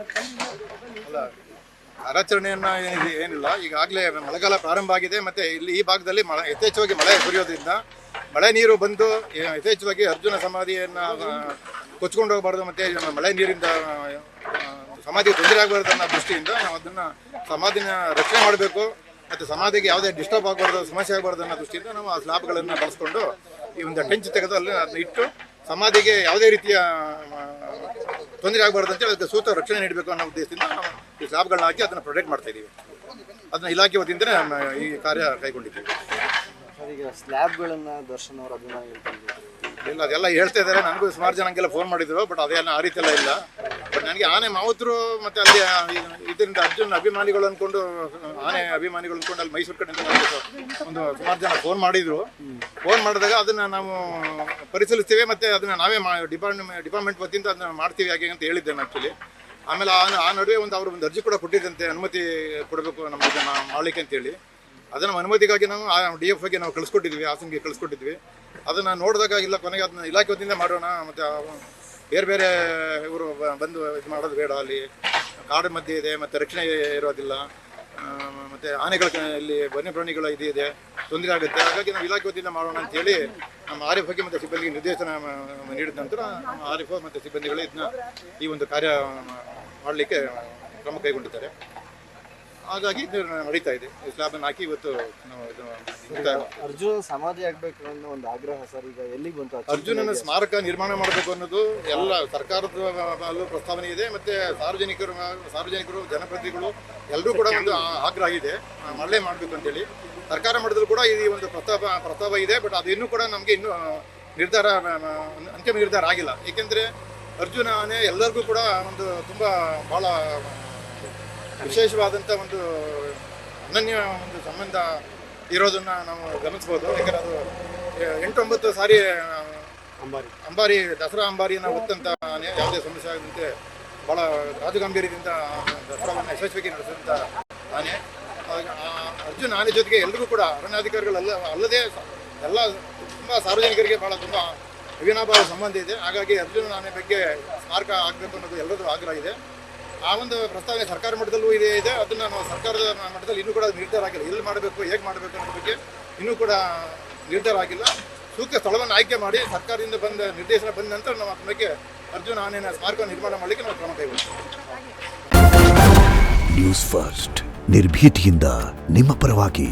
ಅಲ್ಲ, ಕಾರ್ಯಾಚರಣೆಯನ್ನು ಏನಿಲ್ಲ. ಈಗಾಗಲೇ ಮಳೆಗಾಲ ಪ್ರಾರಂಭ ಆಗಿದೆ ಮತ್ತು ಇಲ್ಲಿ ಈ ಭಾಗದಲ್ಲಿ ಯಥೇಚ್ಛವಾಗಿ ಮಳೆ ಸುರಿಯೋದ್ರಿಂದ ಮಳೆ ನೀರು ಬಂದು ಯಥೇಚ್ಛವಾಗಿ ಅರ್ಜುನ ಸಮಾಧಿಯನ್ನು ಕೊಚ್ಕೊಂಡು ಹೋಗಬಾರ್ದು ಮತ್ತು ಮಳೆ ನೀರಿಂದ ಸಮಾಧಿಗೆ ತೊಂದರೆ ಆಗಬಾರ್ದು ಅನ್ನೋ ದೃಷ್ಟಿಯಿಂದ ನಾವು ಅದನ್ನು ಸಮಾಧಿನ ರಕ್ಷಣೆ ಮಾಡಬೇಕು ಮತ್ತು ಸಮಾಧಿಗೆ ಯಾವುದೇ ಡಿಸ್ಟರ್ಬ್ ಆಗಬಾರ್ದು, ಸಮಸ್ಯೆ ಆಗಬಾರ್ದು ಅನ್ನೋ ದೃಷ್ಟಿಯಿಂದ ನಾವು ಆ ಸ್ಲ್ಯಾಬ್ಗಳನ್ನು ಬಳಸ್ಕೊಂಡು ಈ ಒಂದು ಟೆಂಚ್ ತೆಗೆದು ಅಲ್ಲಿ ಅದನ್ನ ಇಟ್ಟು ಸಮಾಧಿಗೆ ಯಾವುದೇ ರೀತಿಯ ತೊಂದರೆ ಆಗಬಾರ್ದು ಅಂತೇಳಿ ಅದಕ್ಕೆ ಸೂಕ್ತ ರಕ್ಷಣೆ ನೀಡಬೇಕು ಅನ್ನೋ ಉದ್ದೇಶದಿಂದ ನಾವು ಈ ಸ್ಲ್ಯಾಬ್ಗಳನ್ನ ಹಾಕಿ ಅದನ್ನು ಪ್ರೊಟೆಕ್ಟ್ ಮಾಡ್ತಾ ಇದ್ದೀವಿ. ಅದನ್ನ ಇಲಾಖೆ ವತಿಯಿಂದಲೇ ಈ ಕಾರ್ಯ ಕೈಗೊಂಡಿದ್ದೀವಿ. ಈಗ ಸ್ಲ್ಯಾಬ್ಗಳನ್ನು ದರ್ಶನ್ ಅವರ ಅಭಿಮಾನಿಗಳು ಇಲ್ಲ, ಅದೆಲ್ಲ ಹೇಳ್ತಾ ಇದ್ದಾರೆ. ನನಗೂ ಸುಮಾರು ಜನಕ್ಕೆಲ್ಲ ಫೋನ್ ಮಾಡಿದ್ರು, ಬಟ್ ಅದೆಲ್ಲ ಆ ರೀತಿ ಎಲ್ಲ ಇಲ್ಲ. ಬಟ್ ನನಗೆ ಆನೆ ಮಾವುತರು ಮತ್ತು ಅಲ್ಲಿ ಇದರಿಂದ ಅರ್ಜುನ್ ಅಭಿಮಾನಿಗಳು ಅಂದ್ಕೊಂಡು ಆನೆ ಅಭಿಮಾನಿಗಳು ಅಂದ್ಕೊಂಡು ಅಲ್ಲಿ ಮೈಸೂರು ಕಡೆಯಿಂದ ಒಂದು ಸುಮಾರು ಜನ ಫೋನ್ ಮಾಡಿದ್ರು. ಫೋನ್ ಮಾಡಿದಾಗ ಅದನ್ನು ನಾವು ಪರಿಶೀಲಿಸ್ತೀವಿ ಮತ್ತು ಅದನ್ನು ನಾವೇ ಡಿಪಾರ್ಟ್ಮೆಂಟ್ ವತಿಯಿಂದ ಅದನ್ನ ಮಾಡ್ತೀವಿ ಹಾಗೆ ಅಂತ ಹೇಳಿದ್ದೇನೆ ಆ್ಯಕ್ಚುಲಿ. ಆಮೇಲೆ ಆ ನಡುವೆ ಅವರು ಒಂದು ಅರ್ಜಿ ಕೂಡ ಕೊಟ್ಟಿದ್ದಂತೆ, ಅನುಮತಿ ಕೊಡಬೇಕು ನಮ್ಮ ಇದನ್ನು ಮಾಡಲಿಕ್ಕೆ ಅಂತೇಳಿ. ಅದನ್ನು ಅನುಮತಿಗಾಗಿ ನಾವು DFಗೆ ನಾವು ಕಳಿಸ್ಕೊಟ್ಟಿದ್ವಿ, ಹಾಸನ್ಗೆ ಕಳಿಸ್ಕೊಟ್ಟಿದ್ವಿ. ಅದನ್ನು ನೋಡಿದಾಗ ಇಲ್ಲ, ಕೊನೆಗೆ ಅದನ್ನ ಇಲಾಖೆ ವತಿಯಿಂದ ಮಾಡೋಣ, ಮತ್ತು ಬೇರೆ ಬೇರೆ ಇವರು ಬಂದು ಇದು ಮಾಡೋದು ಬೇಡ, ಅಲ್ಲಿ ಕಾಡು ಮಧ್ಯೆ ಇದೆ ಮತ್ತು ರಕ್ಷಣೆ ಇರೋದಿಲ್ಲ, ಮತ್ತು ಆನೆಗಳ ಇಲ್ಲಿ ವನ್ಯಪ್ರಾಣಿಗಳ ಇದೆ, ತೊಂದರೆ ಆಗುತ್ತೆ. ಹಾಗಾಗಿ ನಾವು ಇಲಾಖೆ ವತಿಯಿಂದ ಮಾಡೋಣ ಅಂತೇಳಿ ನಮ್ಮ RFOಗೆ ಮತ್ತು ಸಿಬ್ಬಂದಿಗೆ ನಿರ್ದೇಶನ ನೀಡಿದ ನಂತರ ನಮ್ಮ RFO ಮತ್ತು ಸಿಬ್ಬಂದಿಗಳು ಇದನ್ನ ಈ ಒಂದು ಕಾರ್ಯ ಮಾಡಲಿಕ್ಕೆ ಕ್ರಮ ಕೈಗೊಂಡಿದ್ದಾರೆ. ಹಾಗಾಗಿ ಇದು ನಡೀತಾ ಇದೆ. ಸ್ಲ್ಯಾಬನ್ನು ಹಾಕಿ ಇವತ್ತು ನಾವು ಅರ್ಜುನ ಸಮಾಧಿ ಆಗಬೇಕು ಅನ್ನೋ ಒಂದು ಆಗ್ರಹ ಸರ್. ಈಗ ಎಲ್ಲಿಗೆ ಬಂತು? ಅರ್ಜುನನ ಸ್ಮಾರಕ ನಿರ್ಮಾಣ ಮಾಡಬೇಕು ಅನ್ನೋದು ಎಲ್ಲ ಸರ್ಕಾರದ ಪ್ರಸ್ತಾವನೆ ಇದೆ, ಮತ್ತು ಸಾರ್ವಜನಿಕರು ಜನಪ್ರತಿನಿಧಿಗಳು ಎಲ್ಲರೂ ಕೂಡ ಒಂದು ಆಗ್ರಹ ಇದೆ, ಮಾಡಲೇ ಮಾಡಬೇಕು ಅಂತೇಳಿ. ಸರ್ಕಾರ ಮಟ್ಟದಲ್ಲೂ ಕೂಡ ಈ ಒಂದು ಪ್ರಸ್ತಾವ ಇದೆ. ಬಟ್ ಅದು ಇನ್ನೂ ಕೂಡ ನಮಗೆ ಇನ್ನೂ ಅಂತಿಮ ನಿರ್ಧಾರ ಆಗಿಲ್ಲ. ಏಕೆಂದರೆ ಅರ್ಜುನ ಆನೆ ಎಲ್ಲರಿಗೂ ಕೂಡ ಒಂದು ತುಂಬ ಭಾಳ ವಿಶೇಷವಾದಂಥ ಒಂದು ಅನನ್ಯ ಒಂದು ಸಂಬಂಧ ಇರೋದನ್ನು ನಾವು ಗಮನಿಸ್ಬೋದು. ಯಾಕಂದರೆ ಅದು 8-9 ಸಾರಿ ಅಂಬಾರಿ ದಸರಾ ಅಂಬಾರಿಯನ್ನು ಹೊತ್ತಂಥ ಆನೆ, ಯಾವುದೇ ಸಮಸ್ಯೆ ಆಗದಂತೆ ಭಾಳ ರಾಜಗಾಂಭೀರ್ಯದಿಂದ ದಸರಾವನ್ನು ಯಶಸ್ವಿಯಾಗಿ ನಡೆಸಿದಂಥ ಆನೆ. ಅರ್ಜುನ ಆನೆ ಜೊತೆಗೆ ಎಲ್ರಿಗೂ ಕೂಡ ಅರಣ್ಯಾಧಿಕಾರಿಗಳಲ್ಲ ಅಲ್ಲದೆ ಎಲ್ಲ ತುಂಬ ಸಾರ್ವಜನಿಕರಿಗೆ ಭಾಳ ತುಂಬ ಅವಿನಾಭಾವ ಸಂಬಂಧ ಇದೆ. ಹಾಗಾಗಿ ಅರ್ಜುನ ಆನೆ ಬಗ್ಗೆ ಸ್ಮಾರಕ ಆಗಬೇಕು ಅನ್ನೋದು ಎಲ್ಲರದ್ದು ಆಗ್ರಹ ಇದೆ. ಆ ಒಂದು ಪ್ರಸ್ತಾವನೆ ಸರ್ಕಾರ ಮಟ್ಟದಲ್ಲೂ ಇದೆ. ಅದನ್ನು ನಾವು ಸರ್ಕಾರದ ಮಟ್ಟದಲ್ಲಿ ಇನ್ನೂ ಕೂಡ ನಿರ್ಧಾರ ಆಗಿಲ್ಲ. ಎಲ್ಲಿ ಮಾಡಬೇಕು, ಹೇಗೆ ಮಾಡಬೇಕು ಅನ್ನೋದ್ರ ಬಗ್ಗೆ ಇನ್ನೂ ಕೂಡ ನಿರ್ಧಾರ ಆಗಿಲ್ಲ. ಸೂಕ್ತ ಸ್ಥಳವನ್ನು ಆಯ್ಕೆ ಮಾಡಿ ಸರ್ಕಾರದಿಂದ ನಿರ್ದೇಶನ ಬಂದ ನಂತರ ನಾವು ಅದ್ರ ಬಗ್ಗೆ ಅರ್ಜುನ ಆನೆಯ ಸ್ಮಾರಕ ನಿರ್ಮಾಣ ಮಾಡಲಿಕ್ಕೆ ನಾವು ಕ್ರಮ ಕೈಗೊಳ್ತೀವಿ. ನ್ಯೂಸ್ ಫಸ್ಟ್, ನಿರ್ಭೀತಿಯಿಂದ ನಿಮ್ಮ ಪರವಾಗಿ.